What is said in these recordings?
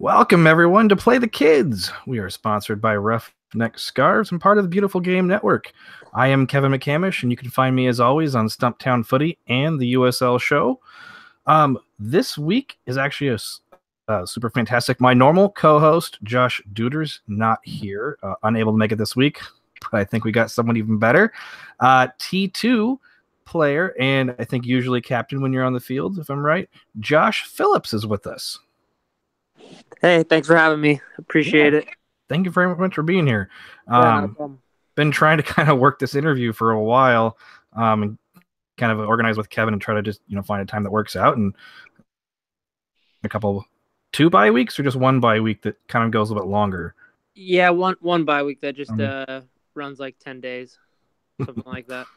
Welcome, everyone, to Play the Kids. We are sponsored by Roughneck Scarves and part of the Beautiful Game Network. I am Kevin McCamish, and you can find me, as always, on Stumptown Footy and the USL Show. This week is actually a super fantastic. My normal co-host, Josh Duders, not here, unable to make it this week, but I think we got someone even better. T2 player, and I think usually captain when you're on the field, if I'm right. Josh Phillips is with us. Hey, thanks for having me. Appreciate it. Thank you very much for being here. Yeah, no problem. Been trying to kind of work this interview for a while, and kind of organize with Kevin and try to just find a time that works out. And two bye weeks or just one bye week that kind of goes a little bit longer. Yeah, one bye week that just runs like 10 days, something like that.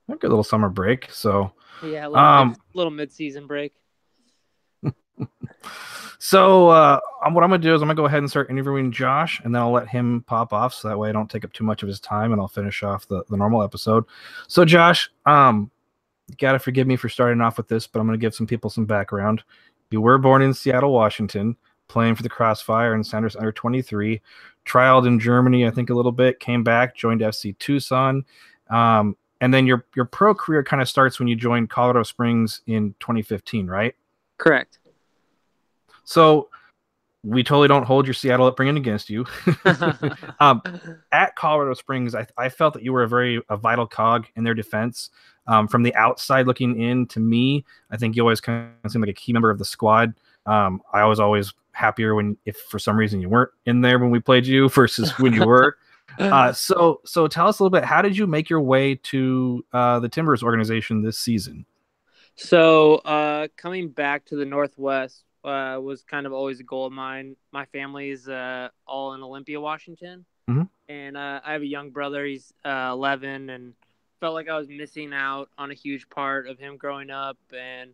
A good little summer break. So yeah, a little mid-season break. So what I'm going to do is I'm going to go ahead and start interviewing Josh, and then I'll let him pop off so that way I don't take up too much of his time, and I'll finish off the normal episode. So Josh, you got to forgive me for starting off with this, but I'm going to give some people some background. You were born in Seattle, Washington, playing for the Crossfire and Sounders under 23, trialed in Germany, I think a little bit, came back, joined FC Tucson, and then your pro career kind of starts when you joined Colorado Springs in 2015, right? Correct. So we totally don't hold your Seattle upbringing against you. At Colorado Springs, I felt that you were a vital cog in their defense. From the outside looking in, to me, I think you always kind of seemed like a key member of the squad. I was always happier if for some reason you weren't in there when we played you versus when you were. So tell us a little bit, how did you make your way to the Timbers organization this season? So coming back to the Northwest was kind of always a goal of mine. My family's all in Olympia, Washington. Mm-hmm. And I have a young brother. He's 11, and felt like I was missing out on a huge part of him growing up and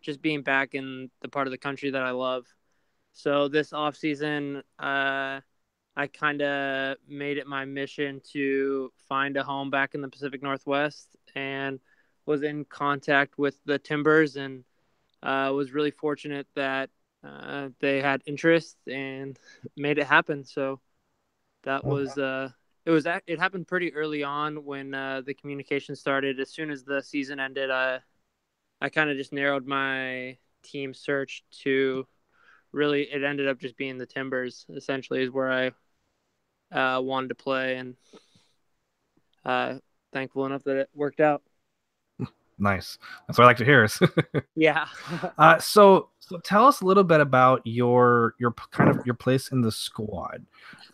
just being back in the part of the country that I love. So this off season, I kind of made it my mission to find a home back in the Pacific Northwest, and was in contact with the Timbers, and was really fortunate that they had interest and made it happen. So that was it happened pretty early on when the communication started. As soon as the season ended, I kind of just narrowed my team search to really, it ended up just being the Timbers, essentially, is where I wanted to play, and thankful enough that it worked out. Nice. That's what I like to hear. Yeah. So tell us a little bit about your kind of your place in the squad.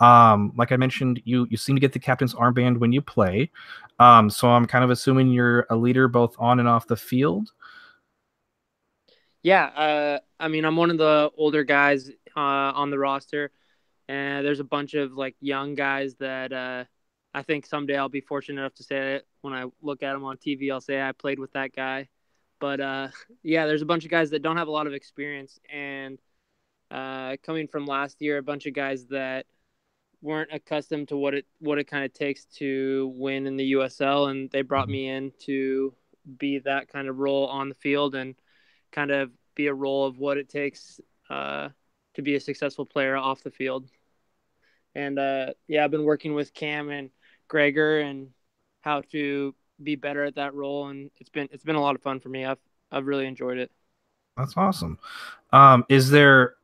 Like I mentioned, you seem to get the captain's armband when you play. So I'm kind of assuming you're a leader both on and off the field. Yeah. I mean, I'm one of the older guys on the roster, and there's a bunch of like young guys that I think someday I'll be fortunate enough to say it. When I look at them on TV, I'll say I played with that guy. But yeah, there's a bunch of guys that don't have a lot of experience, and coming from last year, a bunch of guys that weren't accustomed to what it kind of takes to win in the USL, and they brought me in to be that kind of role on the field and kind of be a role of what it takes to be a successful player off the field. And yeah, I've been working with Cam and Gregor and how to be better at that role, and it's been a lot of fun for me. I've really enjoyed it. That's awesome. Are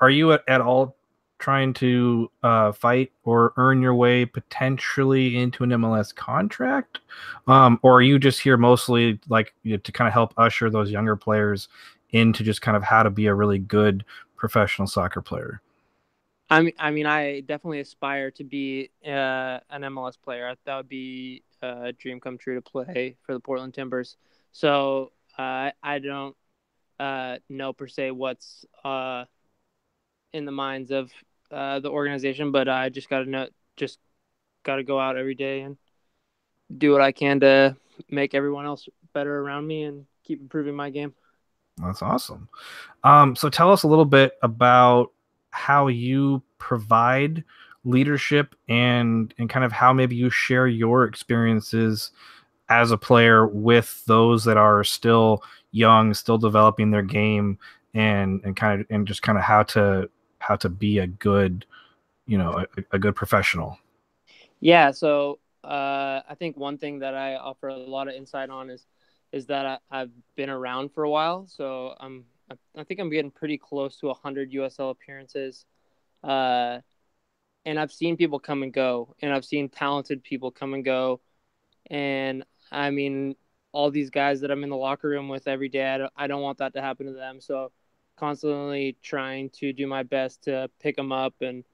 you at all trying to fight or earn your way potentially into an MLS contract, or are you just here mostly like to kind of help usher those younger players into just kind of how to be a really good professional soccer player? I mean, I definitely aspire to be an MLS player. That would be a dream come true to play for the Portland Timbers. So I don't know per se what's in the minds of the organization, but I just got to go out every day and do what I can to make everyone else better around me and keep improving my game. That's awesome. So tell us a little bit about how you provide leadership and kind of how maybe you share your experiences as a player with those that are still young, still developing their game, and just kind of how to how to be a good, a good professional? Yeah, so I think one thing that I offer a lot of insight on is that I've been around for a while, so I think I'm getting pretty close to 100 USL appearances, uh, and I've seen people come and go, and I've seen talented people come and go, and I mean all these guys that I'm in the locker room with every day, I don't want that to happen to them, so constantly trying to do my best to pick them up and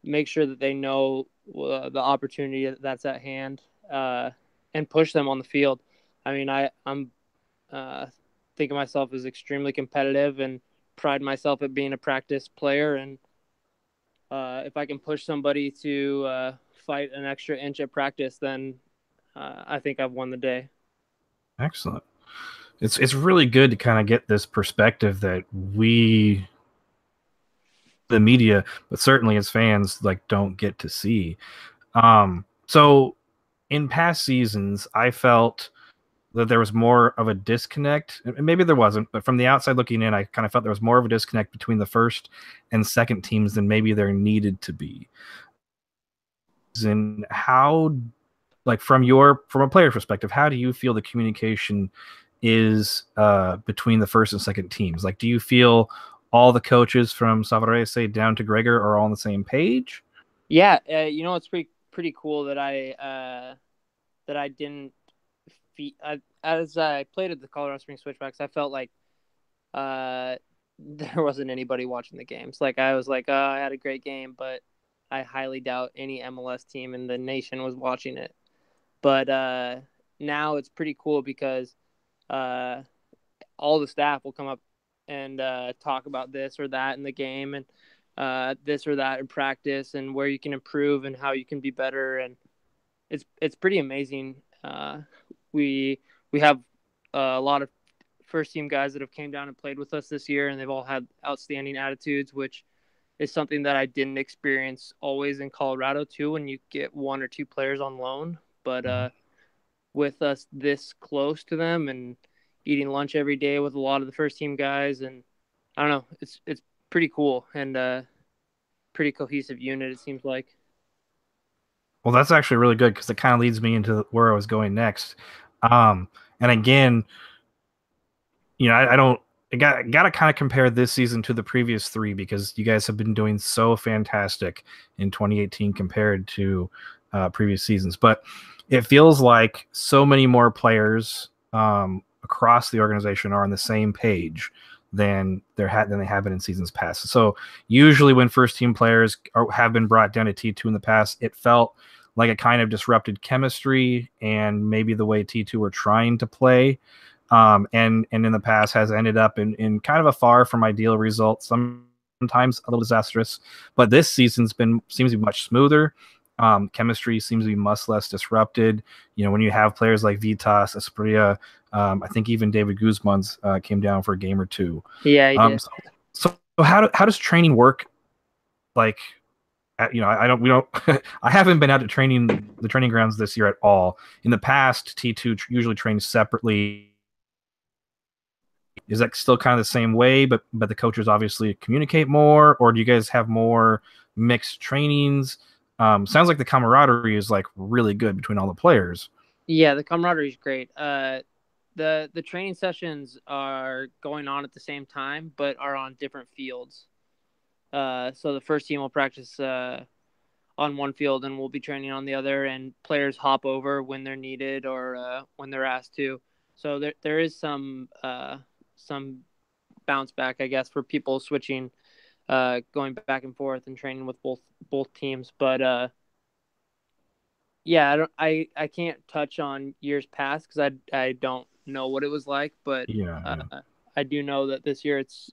make sure that they know the opportunity that's at hand, uh, and push them on the field. I mean, I'm think of myself as extremely competitive and pride myself at being a practice player. And if I can push somebody to fight an extra inch at practice, then I think I've won the day. Excellent. It's really good to kind of get this perspective that we, the media, but certainly as fans, like don't get to see. So in past seasons, I felt that there was more of a disconnect. And maybe there wasn't, but from the outside looking in, I kind of felt there was more of a disconnect between the first and second teams than maybe there needed to be. And how, like from a player perspective, how do you feel the communication is between the first and second teams? Like, do you feel all the coaches from Savarese down to Gregor are all on the same page? Yeah, it's pretty cool that I didn't. As I played at the Colorado Springs Switchbacks, I felt like there wasn't anybody watching the games. Like I was like, oh, I had a great game, but I highly doubt any MLS team in the nation was watching it. But now it's pretty cool because uh, all the staff will come up and talk about this or that in the game and this or that in practice and where you can improve and how you can be better. And it's pretty amazing. We we have a lot of first team guys that have came down and played with us this year, and they've all had outstanding attitudes, which is something that I didn't experience always in Colorado too. When you get one or two players on loan, but with us this close to them and eating lunch every day with a lot of the first team guys, and I don't know, it's pretty cool and pretty cohesive unit. It seems like. Well, that's actually really good because it kind of leads me into where I was going next. And again, I don't. I got to kind of compare this season to the previous three because you guys have been doing so fantastic in 2018 compared to previous seasons. But it feels like so many more players across the organization are on the same page than they have been in seasons past. So usually when first team players have been brought down to T2 in the past, it felt like it kind of disrupted chemistry and maybe the way T2 were trying to play. And in the past has ended up in kind of a far from ideal result, sometimes a little disastrous. But this season's seems to be much smoother. Chemistry seems to be much less disrupted. When you have players like Vitas, Espria, I think even David Guzman's came down for a game or two. Yeah, he did. So how does training work? Like, I don't, we don't, I haven't been out to the training grounds this year at all. In the past, T2 usually trains separately. Is that still kind of the same way, but the coaches obviously communicate more, or do you guys have more mixed trainings? Sounds like the camaraderie is like really good between all the players. Yeah, the camaraderie is great. The training sessions are going on at the same time, but are on different fields. So the first team will practice on one field, and we'll be training on the other. And players hop over when they're needed or when they're asked to. So there is some bounce back, I guess, for people switching, going back and forth and training with both teams. But yeah, I can't touch on years past because I don't know what it was like, but Yeah. I do know that this year it's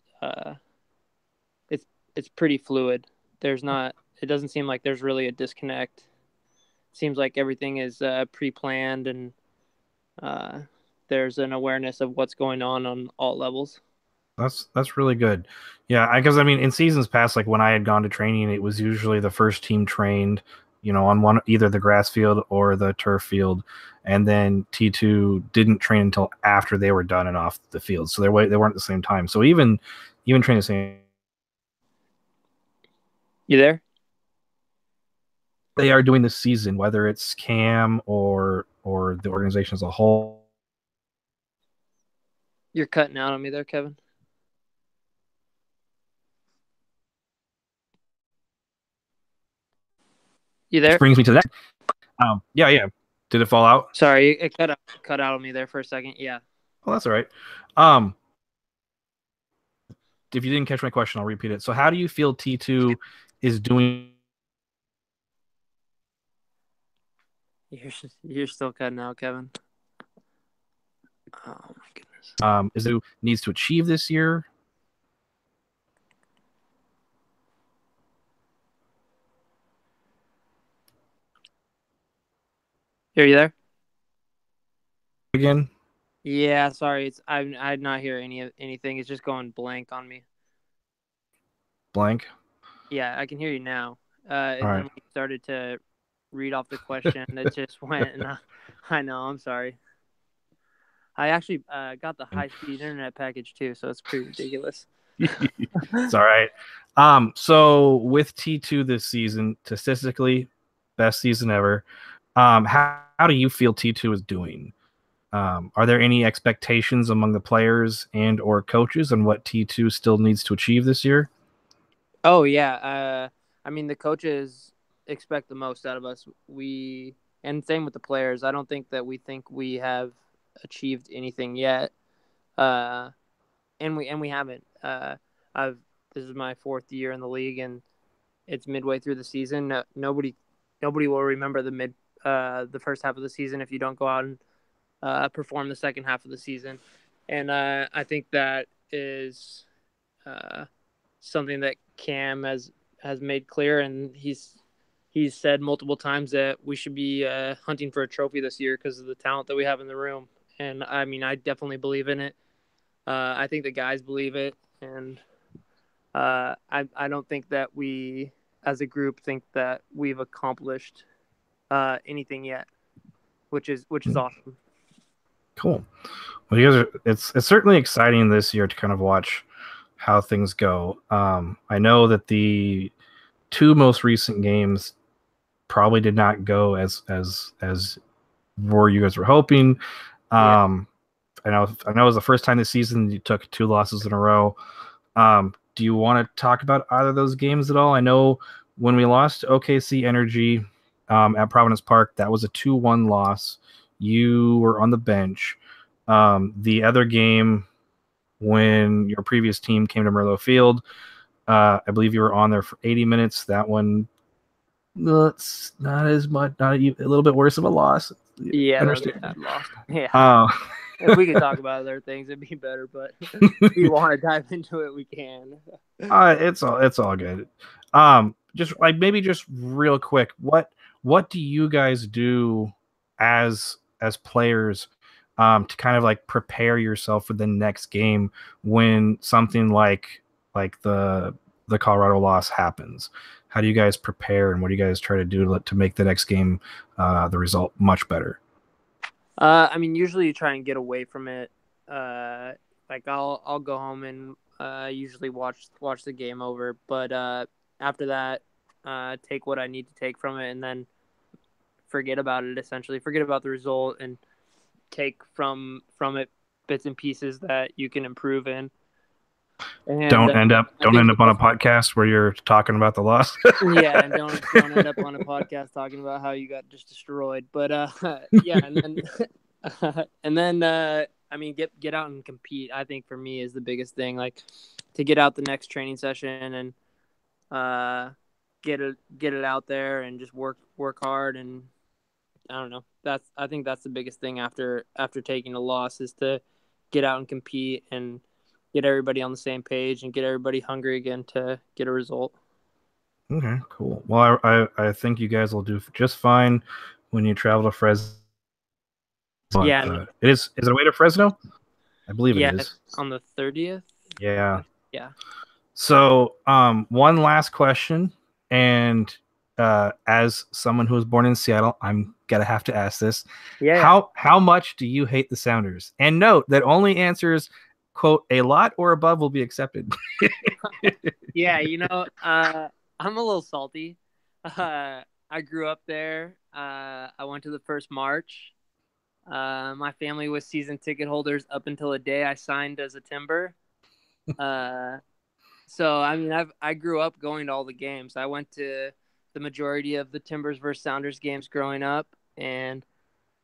pretty fluid. It doesn't seem like there's really a disconnect. It seems like everything is pre-planned and uh, there's an awareness of what's going on all levels. That's really good. Yeah, because I mean, in seasons past, like when I had gone to training, it was usually the first team trained, on either the grass field or the turf field, and then T2 didn't train until after they were done and off the field, so they weren't at the same time. So even training the same. You there? They are doing this season, whether it's Cam or the organization as a whole. You're cutting out on me there, Kevin. You Which there? brings me to the next. Yeah. Did it fall out? Sorry, it cut out on me there for a second. Yeah. Well, that's all right. If you didn't catch my question, I'll repeat it. So, how do you feel T2 is doing? You're still cutting out, Kevin. Oh my goodness. Is it needs to achieve this year? Are you there? Again, Yeah, sorry. I did not hear anything. It's just going blank on me. blank. Yeah, I can hear you now. All And then right. when you started to read off the question, it just went. And I know. I'm sorry. I actually got the high-speed internet package too, so it's pretty ridiculous. It's all right. So with T2 this season, statistically, best season ever. How do you feel T2 is doing? Are there any expectations among the players and or coaches on what T2 still needs to achieve this year? Oh yeah. I mean the coaches expect the most out of us. And same with the players. I don't think that we think we have achieved anything yet. Uh, and we haven't. I've This is my fourth year in the league, and it's midway through the season. Nobody will remember the first half of the season if you don't go out and perform the second half of the season. And I think that is uh, something that Cam has made clear, and he's said multiple times that we should be hunting for a trophy this year because of the talent that we have in the room. And I mean, I definitely believe in it. I think the guys believe it, and I don't think that we, as a group, think that we've accomplished anything yet, which is awesome. Cool. Well, you guys are. It's certainly exciting this year to kind of watch how things go. I know that the two most recent games probably did not go as where you guys were hoping. Yeah. I know it was the first time this season you took two losses in a row. Do you want to talk about either of those games at all? I know when we lost to OKC Energy at Providence Park, that was a 2-1 loss. You were on the bench. The other game, when your previous team came to Merlot Field, I believe you were on there for 80 minutes. That one, it's not as much, not a little bit worse of a loss. Yeah, that was a Understand? bad loss. Yeah. Uh, If we could talk about other things, it'd be better. But if you want to dive into it, we can. it's all good. Just like maybe just real quick, what do you guys do as players to kind of like prepare yourself for the next game when something like the Colorado loss happens? How do you guys prepare, and what do you guys try to do to make the next game the result much better? I mean, usually you try and get away from it. Like I'll go home and usually watch the game over, but after that, take what I need to take from it, and then forget about it. Essentially, forget about the result and take from it bits and pieces that you can improve in. And Don't end up I think on a podcast where you're talking about the loss. yeah, and don't end up on a podcast talking about how you got just destroyed. But yeah, and then and then I mean, get out and compete. I think for me is the biggest thing. Like to get out the next training session and get it out there and just work hard. And I don't know. I think that's the biggest thing after taking a loss is to get out and compete and get everybody on the same page and get everybody hungry again to get a result. Okay, cool. Well, I think you guys will do just fine when you travel to Fresno. Yeah, Is it away to Fresno? I believe it is. On the 30th. Yeah. Yeah. So, one last question, and as someone who was born in Seattle, I'm gonna have to ask this. Yeah. How much do you hate the Sounders? And note that only answers quote a lot or above will be accepted. Yeah, I'm a little salty. I grew up there. I went to the first March. My family was season ticket holders up until the day I signed as a Timber. Uh, so I mean, I grew up going to all the games. I went to the majority of the Timbers versus Sounders games growing up, and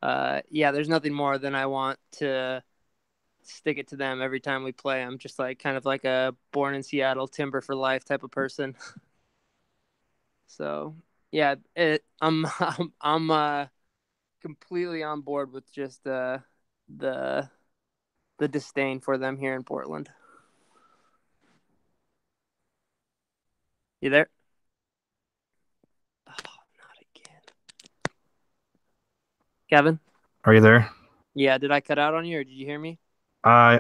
yeah, there's nothing more than I want to stick it to them every time we play. I'm just like kind of like a born in Seattle Timber for life type of person. So yeah, I'm completely on board with just the the disdain for them here in Portland. You there? Oh, not again. Kevin? Are you there? Yeah, did I cut out on you or did you hear me?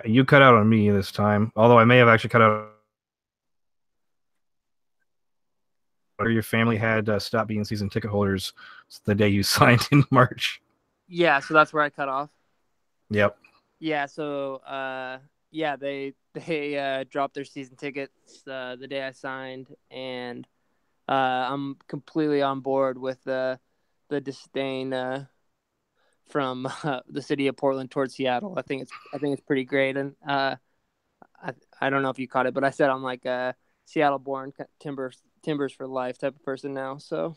You cut out on me this time, although I may have actually cut out. Or your family had stopped being season ticket holders the day you signed in March. Yeah, so that's where I cut off. Yep. Yeah, so yeah, they dropped their season tickets the day I signed, and I'm completely on board with the disdain from the city of Portland towards Seattle. I think it's pretty great, and I don't know if you caught it, but I said I'm like a Seattle-born Timbers for life type of person now. So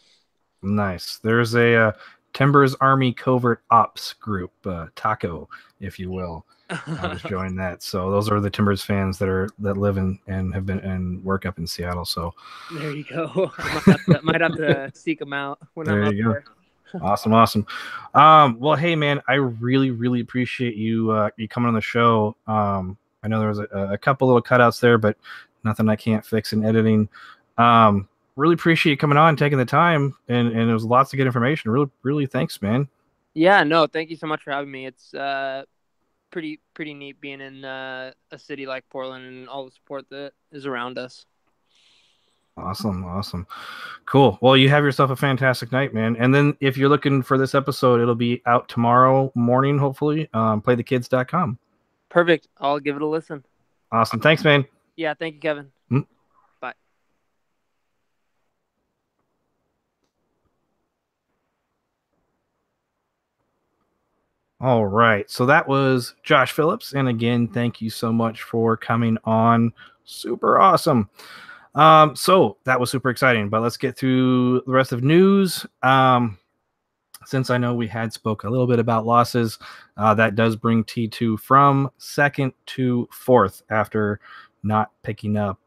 Nice. There's a Timbers Army Covert Ops group, TACO, if you will. I just joined that. So those are the Timbers fans that live in and have been and work up in Seattle. So there you go. I might have to seek them out when I'm up there. Awesome. Well, hey man, I really appreciate you coming on the show. I know there was a couple little cutouts there, but nothing I can't fix in editing. Really appreciate you coming on, taking the time, and it was lots of good information. Really thanks, man. Yeah, no, thank you so much for having me. It's pretty neat being in a city like Portland and all the support that is around us. Awesome. Cool. Well, you have yourself a fantastic night, man. And then if you're looking for this episode, it'll be out tomorrow morning, hopefully. Playthekids.com. Perfect. I'll give it a listen. Awesome. Thanks, man. Yeah, thank you, Kevin. Bye. All right. So that was Josh Phillips. And again, thank you so much for coming on. Super awesome. So that was super exciting, but let's get through the rest of news. Since I know we had spoke a little bit about losses, that does bring T2 from second to fourth after not picking up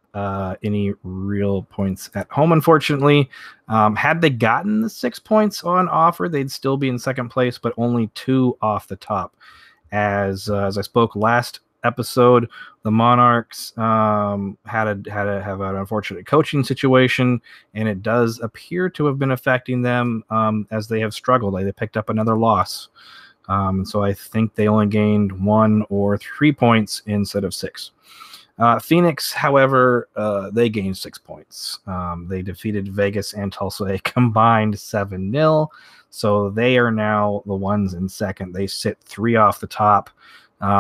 any real points at home, unfortunately. Had they gotten the 6 points on offer, they'd still be in second place, but only 2 off the top. As I spoke last episode, the Monarchs have an unfortunate coaching situation, and it does appear to have been affecting them as they have struggled. They picked up another loss. So I think they only gained 1 or 3 points instead of 6. Phoenix, however, they gained 6 points. They defeated Vegas and Tulsa a combined 7-0. So they are now the ones in second. They sit 3 off the top.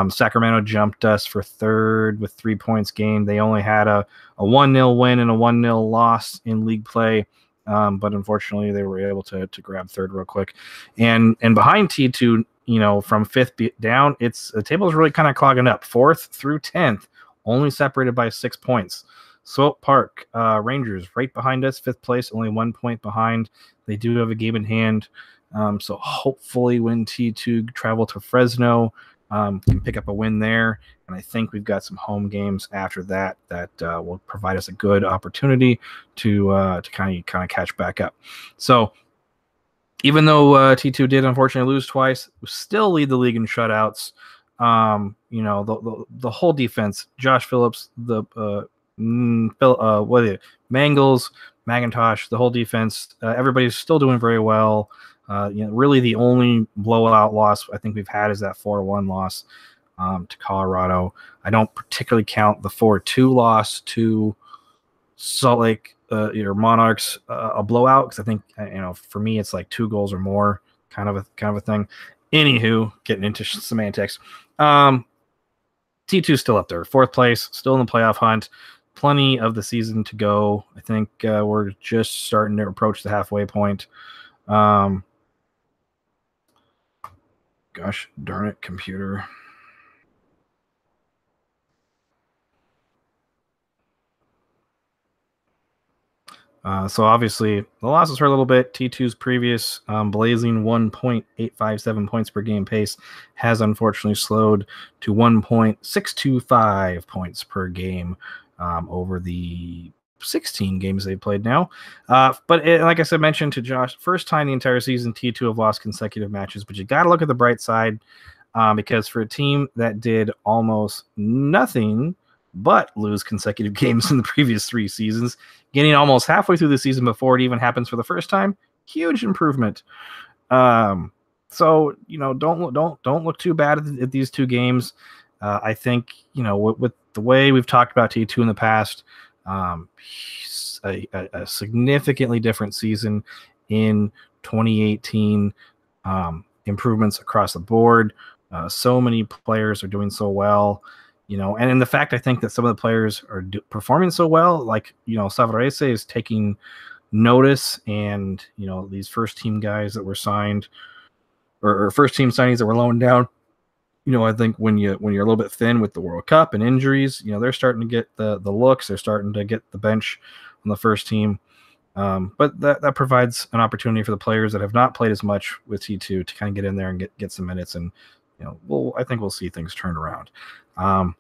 Sacramento jumped us for third with 3 points gained. They only had a 1-0 win and a 1-0 loss in league play. But unfortunately, they were able to grab third real quick. And behind T2, from fifth down, the table is really kind of clogging up. 4th through 10th, only separated by 6 points. Swope Park Rangers right behind us, 5th place, only 1 point behind. They do have a game in hand. So hopefully when T2 travel to Fresno, can pick up a win there. And I think we've got some home games after that will provide us a good opportunity to kind of catch back up. So even though T2 did unfortunately lose twice, we still lead the league in shutouts. The whole defense, Josh Phillips, Mangles, McIntosh, the whole defense, everybody's still doing very well. Really the only blowout loss I think we've had is that 4-1 loss to Colorado. I don't particularly count the 4-2 loss to Salt Lake Monarchs a blowout, because I think for me it's like 2 goals or more kind of a thing. Anywho, getting into semantics. T2 still up there, 4th place, still in the playoff hunt. plenty of the season to go. I think we're just starting to approach the halfway point. Gosh darn it, computer. So obviously the losses hurt a little bit. T2's previous blazing 1.857 points per game pace has unfortunately slowed to 1.625 points per game over the 16 games they've played now. Like I said, mentioned to Josh, first time the entire season T2 have lost consecutive matches, but you got to look at the bright side because for a team that did almost nothing but lose consecutive games in the previous 3 seasons, getting almost halfway through the season before it even happens for the first time, huge improvement. So don't look too bad at these 2 games. I think with the way we've talked about T2 in the past, a significantly different season in 2018. Improvements across the board. So many players are doing so well. And in the fact, I think that some of the players are performing so well, like, Savarese is taking notice, and, these first team guys that were signed or first team signings that were loaned down, I think when you're a little bit thin with the World Cup and injuries, they're starting to get the looks, they're starting to get the bench on the first team. But that provides an opportunity for the players that have not played as much with T2 to kind of get in there and get some minutes, and I think we'll see things turn around. Like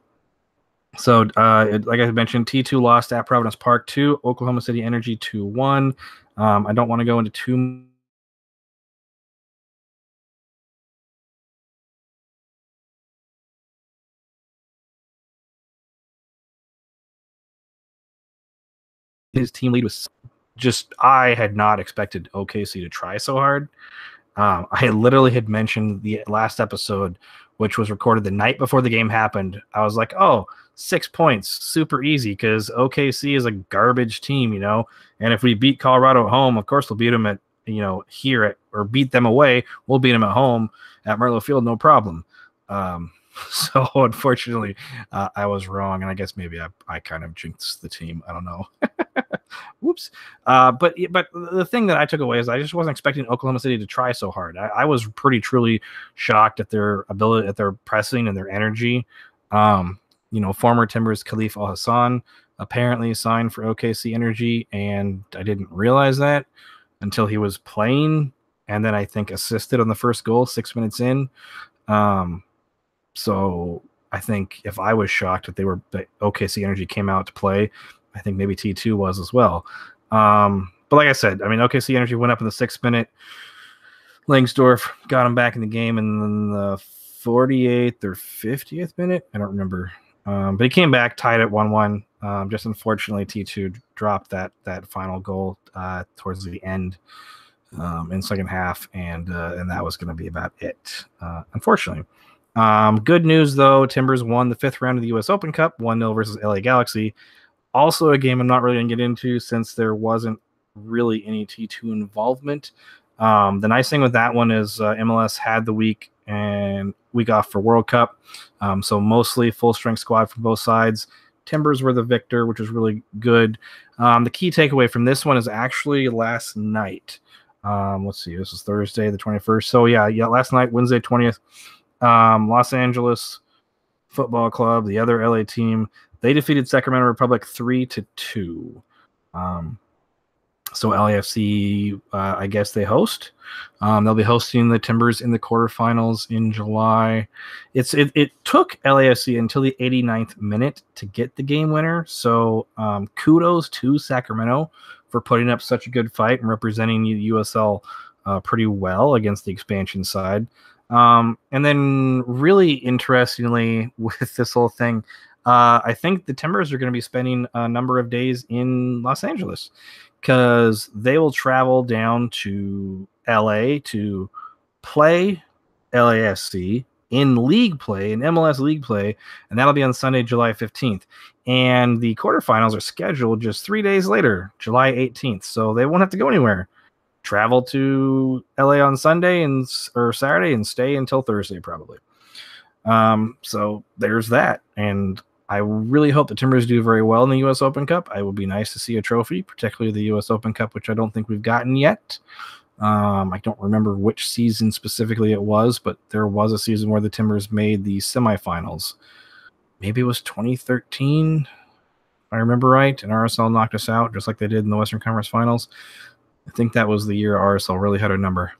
I mentioned, T2 lost at Providence Park to Oklahoma City Energy 2-1. I don't want to go into too his team lead was just, I had not expected OKC to try so hard. I literally had mentioned the last episode, which was recorded the night before the game happened. I was like, 6 points, super easy, because OKC is a garbage team, and if we beat Colorado at home, of course we'll beat them at, or beat them away, we'll beat them at home at Merlo Field, no problem. So unfortunately, I was wrong, and I guess maybe I kind of jinxed the team. I don't know. Whoops. But the thing that I took away is I just wasn't expecting Oklahoma City to try so hard. I was pretty truly shocked at their ability, at their pressing and their energy. Former Timbers Khalif Al Hassan apparently signed for OKC Energy, and I didn't realize that until he was playing, and then I think assisted on the first goal 6 minutes in. So I think if I was shocked that OKC Energy came out to play, I think maybe T2 was as well. But like I said, OKC Energy went up in the 6th minute. Langsdorff got him back in the game in the 48th or 50th minute. I don't remember. But he came back, tied at 1-1. Just unfortunately, T2 dropped that final goal towards the end in second half, and that was going to be about it, unfortunately. Good news, though, Timbers won the 5th round of the U.S. Open Cup, 1-0 versus LA Galaxy. Also a game I'm not really going to get into since there wasn't really any T2 involvement. The nice thing with that one is MLS had the week off for World Cup, so mostly full-strength squad from both sides. Timbers were the victor, which was really good. The key takeaway from this one is actually last night. Let's see, this is Thursday the 21st. So yeah, last night, Wednesday 20th, Los Angeles Football Club, the other LA team, they defeated Sacramento Republic 3-2. So LAFC, I guess they host. They'll be hosting the Timbers in the quarterfinals in July. It took LAFC until the 89th minute to get the game winner. So kudos to Sacramento for putting up such a good fight and representing the USL pretty well against the expansion side. And then really interestingly with this whole thing, I think the Timbers are going to be spending a number of days in Los Angeles because they will travel down to LA to play LAFC in league play, in MLS league play, and that'll be on Sunday, July 15th. And the quarterfinals are scheduled just 3 days later, July 18th. So they won't have to go anywhere. Travel to LA on Sunday or Saturday and stay until Thursday probably. So there's that. And I really hope the Timbers do very well in the U.S. Open Cup. It would be nice to see a trophy, particularly the U.S. Open Cup, which I don't think we've gotten yet. I don't remember which season specifically it was, but there was a season where the Timbers made the semifinals. Maybe it was 2013, if I remember right, and RSL knocked us out just like they did in the Western Conference Finals. I think that was the year RSL really had a number.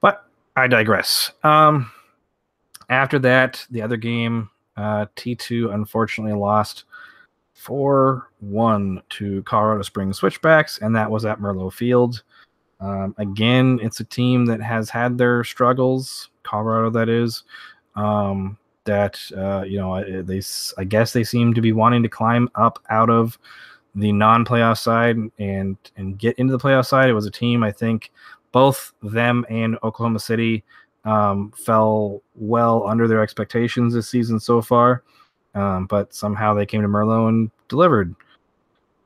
But I digress. After that, the other game, T2 unfortunately lost 4-1 to Colorado Springs Switchbacks, and that was at Merlot Field. Again, it's a team that has had their struggles, Colorado that is, I guess they seem to be wanting to climb up out of the non-playoff side and get into the playoff side. It was a team, I think, both them and Oklahoma City fell well under their expectations this season so far, but somehow they came to Merlot and delivered.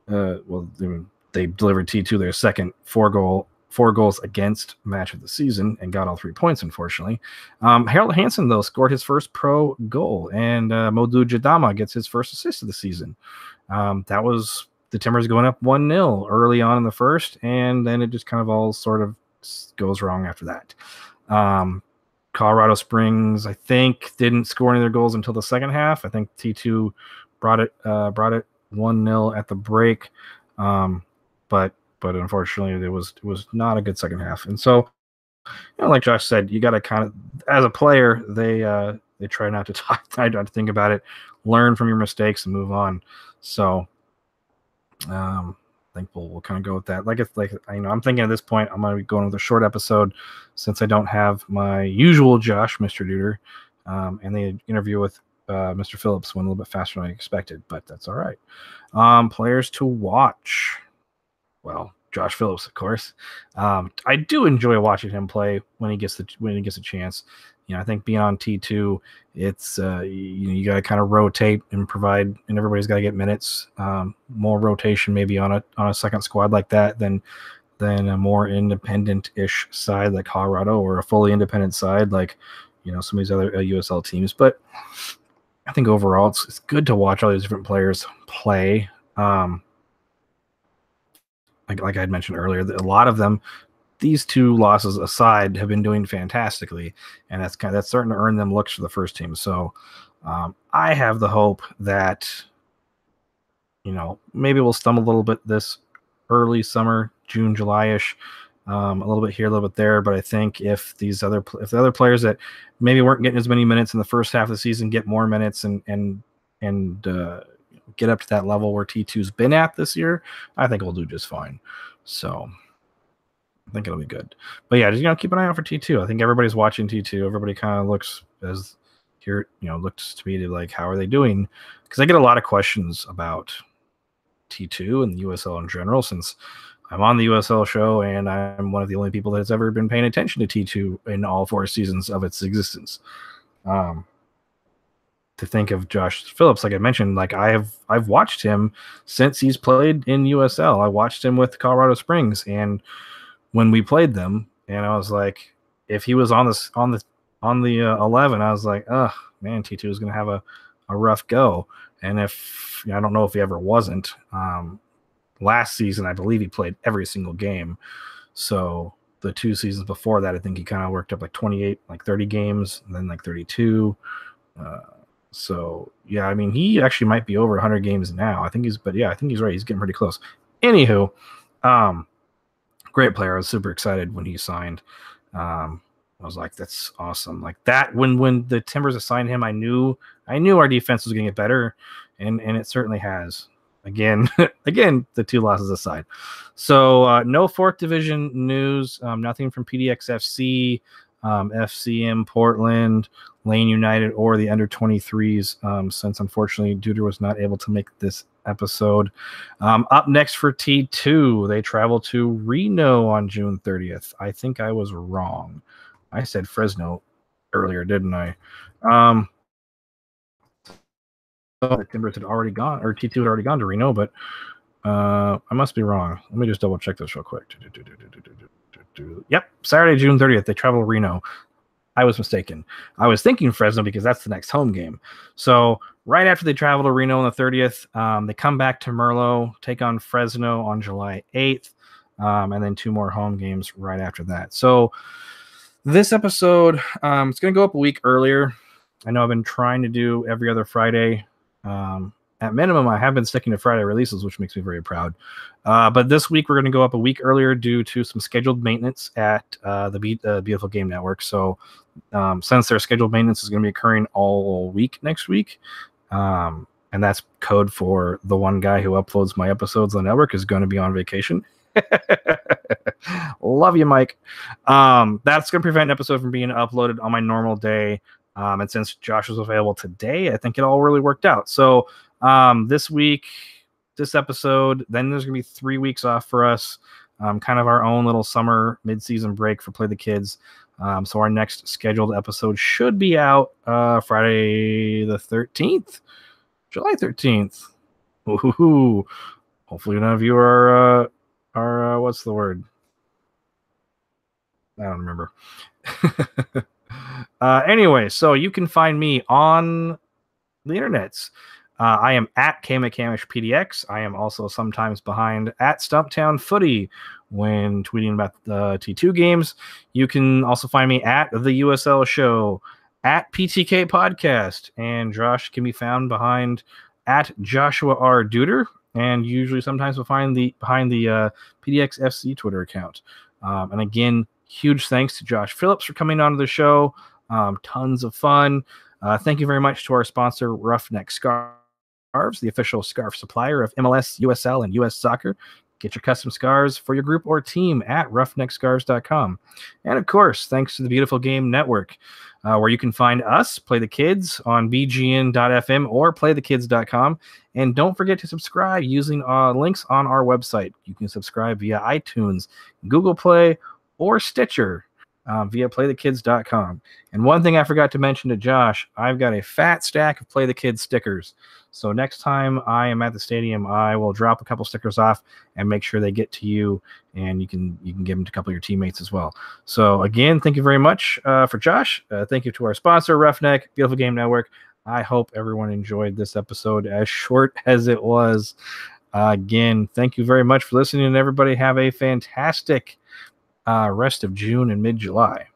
They delivered T2 their second four goals against match of the season and got all 3 points, unfortunately. Harold Hansen, though, scored his first pro goal, and Modu Jadama gets his first assist of the season. That was the Timbers going up 1-0 early on in the first, and then it just kind of all sort of goes wrong after that. Colorado Springs, I think, didn't score any of their goals until the second half. I think T2 brought it 1-0 at the break, but unfortunately it was not a good second half. And so, like Josh said, you got to kind of, as a player, they try not to try not to think about it, learn from your mistakes, and move on. So, I think we'll kind of go with that. I'm thinking at this point I'm going to be going with a short episode since I don't have my usual Josh, Mr. Duder, and the interview with Mr. Phillips went a little bit faster than I expected, but that's all right. Players to watch. Well, Josh Phillips, of course. I do enjoy watching him play when he gets a chance. I think being on T2, it's you got to kind of rotate and provide, and everybody's got to get minutes. More rotation maybe on a second squad like that than a more independent-ish side like Colorado, or a fully independent side like some of these other USL teams. But I think overall it's good to watch all these different players play. Like I had mentioned earlier, a lot of them, these two losses aside, have been doing fantastically, and that's starting to earn them looks for the first team. So I have the hope that maybe we'll stumble a little bit this early summer, June, July-ish, a little bit here, a little bit there. But I think if the other players that maybe weren't getting as many minutes in the first half of the season get more minutes and get up to that level where T2's been at this year, I think we'll do just fine. So I think it'll be good. But yeah, just keep an eye out for T2. I think everybody's watching T2. Everybody kind of looks looks to me to like, how are they doing? Because I get a lot of questions about T2 and the USL in general, since I'm on the USL show and I'm one of the only people that has ever been paying attention to T2 in all 4 seasons of its existence. To think of Josh Phillips, like I mentioned, like I've watched him since he's played in USL. I watched him with Colorado Springs, and when we played them, and I was like, if he was on the 11, I was like, oh man, T2 is going to have a rough go. And I don't know if he ever wasn't. Last season, I believe he played every single game. So the 2 seasons before that, I think he kind of worked up like 28, like 30 games, and then like 32. So yeah, I mean, he actually might be over 100 games now. I think he's right. He's getting pretty close. Anywho, great player. I was super excited when he signed. I was like, that's awesome. Like that, when the Timbers assigned him, I knew our defense was going to get better, and it certainly has. Again, the 2 losses aside. So no 4th division news. Nothing from PDXFC, FCM Portland, Lane United, or the under 23s, since unfortunately Duder was not able to make this episode. Up next for T2, they travel to Reno on June 30th. I think I was wrong. I said Fresno earlier, didn't I? The Timbers had already gone, or T2 had already gone to Reno, but I must be wrong. Let me just double check this real quick. Yep, Saturday, June 30th, they travel to Reno. I was mistaken. I was thinking Fresno because that's the next home game. So right after they travel to Reno on the 30th, they come back to Merlo, take on Fresno on July 8th, and then 2 more home games right after that. So this episode, it's going to go up a week earlier. I know I've been trying to do every other Friday. At minimum, I have been sticking to Friday releases, which makes me very proud. But this week, we're going to go up a week earlier due to some scheduled maintenance at the Beautiful Game Network. So since their scheduled maintenance is going to be occurring all week next week, and that's code for the one guy who uploads my episodes on the network is going to be on vacation. Love you, Mike. That's going to prevent an episode from being uploaded on my normal day. And since Josh was available today, I think it all really worked out. So this week, this episode, then there's going to be 3 weeks off for us, kind of our own little summer mid-season break for Play the Kids. So our next scheduled episode should be out Friday the 13th, July 13th. Ooh, hopefully none of you are what's the word? I don't remember. Anyway, so you can find me on the internets. I am at KMcCamishPDX. I am also sometimes behind at Stumptown Footy when tweeting about the T2 games. You can also find me at the USL Show, at PTK Podcast, and Josh can be found behind at Joshua R. Duder, and usually sometimes behind the PDX FC Twitter account. And again, huge thanks to Josh Phillips for coming onto the show. Tons of fun. Thank you very much to our sponsor, Roughneck Scarves, the official scarf supplier of MLS, USL, and US Soccer. Get your custom scarves for your group or team at roughneckscarves.com. And of course, thanks to the Beautiful Game Network, where you can find us, Play the Kids, on bgn.fm or playthekids.com. And don't forget to subscribe using links on our website. You can subscribe via iTunes, Google Play, or Stitcher via playthekids.com. And one thing I forgot to mention to Josh, I've got a fat stack of Play the Kids stickers. So next time I am at the stadium, I will drop a couple stickers off and make sure they get to you, and you can give them to a couple of your teammates as well. So again, thank you very much for Josh. Thank you to our sponsor, Roughneck, Beautiful Game Network. I hope everyone enjoyed this episode as short as it was. Again, thank you very much for listening, and everybody have a fantastic rest of June and mid-July.